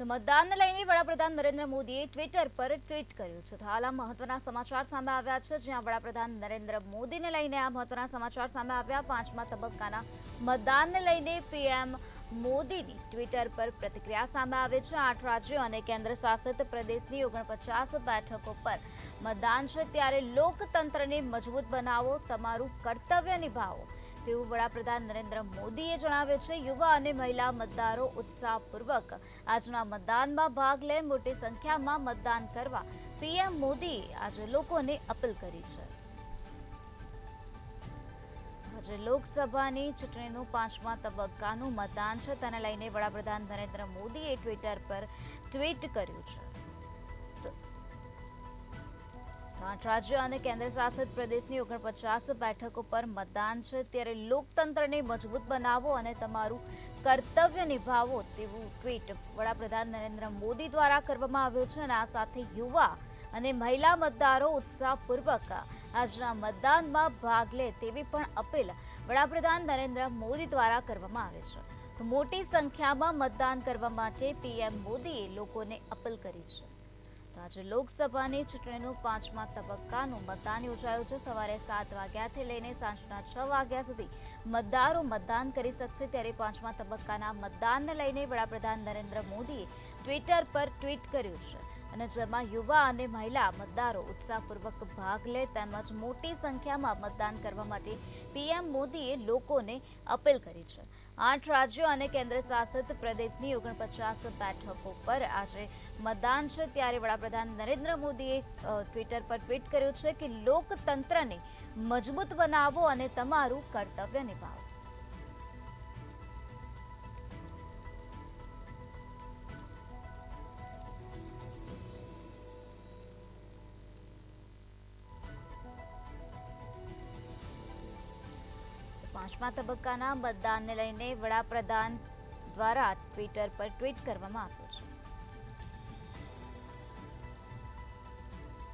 તો મતદાનને લઈને વડાપ્રધાન નરેન્દ્ર મોદીએ ટ્વિટર પર ટ્વીટ કર્યું છે. હાલ આ મહત્વના સમાચાર સામે આવ્યા છે, જ્યાં વડાપ્રધાન નરેન્દ્ર મોદીને લઈને આ મહત્વના સમાચાર સામે આવ્યા. પાંચમા તબક્કાના મતદાનને લઈને પીએમ મોદીની ટ્વિટર પર પ્રતિક્રિયા સામે આવે છે. 8 રાજ્યો અને કેન્દ્ર શાસિત પ્રદેશની 49 બેઠકો પર મતદાન છે, ત્યારે લોકતંત્રને મજબૂત બનાવો, તમારું કર્તવ્ય નિભાવો તેવું વડાપ્રધાન નરેન્દ્ર મોદીએ જણાવ્યું છે. યુવા અને મહિલા મતદારો ઉત્સાહપૂર્વક આજના મતદાનમાં ભાગ લે, મોટી સંખ્યામાં મતદાન કરવા પીએમ મોદીએ આજે લોકોને અપીલ કરી છે. આજે લોકસભાની ચૂંટણીનું પાંચમા તબક્કાનું મતદાન છે, તેને લઈને વડાપ્રધાન નરેન્દ્ર મોદીએ ટ્વિટર પર ટ્વીટ કર્યું છે. 8 રાજ્યો અને કેન્દ્ર શાસિત પ્રદેશની 49 બેઠકો પર મતદાન છે, ત્યારે લોકતંત્રને મજબૂત બનાવો અને તમારું કર્તવ્ય નિભાવો તેવું ટ્વીટ વડાપ્રધાન નરેન્દ્ર મોદી દ્વારા કરવામાં આવ્યું છે. અને આ સાથે યુવા અને મહિલા મતદારો ઉત્સાહપૂર્વક આજના મતદાનમાં ભાગ લે તેવી પણ અપીલ વડાપ્રધાન નરેન્દ્ર મોદી દ્વારા કરવામાં આવે છે. તો મોટી સંખ્યામાં મતદાન કરવા માટે પીએમ મોદીએ લોકોને અપીલ કરી છે. આજે લોકસભાની ચૂંટણીનું પાંચમા તબક્કાનું મતદાન યોજાયું છે. સવારે 7 વાગ્યાથી લઈને સાંજના 6 વાગ્યા સુધી મતદારો મતદાન કરી શકશે. ત્યારે પાંચમા તબક્કાના મતદાનને લઈને વડાપ્રધાન નરેન્દ્ર મોદીએ ટ્વિટર પર ટ્વીટ કર્યું છે, અને જેમાં યુવા અને મહિલા મતદારો ઉત્સાહપૂર્વક ભાગ લે તેમજ મોટી સંખ્યામાં મતદાન કરવા માટે પીએમ મોદીએ લોકોને અપીલ કરી છે. 8 રાજ્યો અને કેન્દ્ર શાસિત પ્રદેશની 49 બેઠકો પર આજે મતદાન છે, ત્યારે વડાપ્રધાન નરેન્દ્ર મોદીએ ટ્વિટર પર ટ્વીટ કર્યું છે કે લોકતંત્રને મજબૂત બનાવો અને તમારું કર્તવ્ય નિભાવો. પાંચમા તબક્કાના મતદાનને લઈને વડાપ્રધાન દ્વારા ટ્વિટર પર ટ્વીટ કરવામાં આવ્યું છે.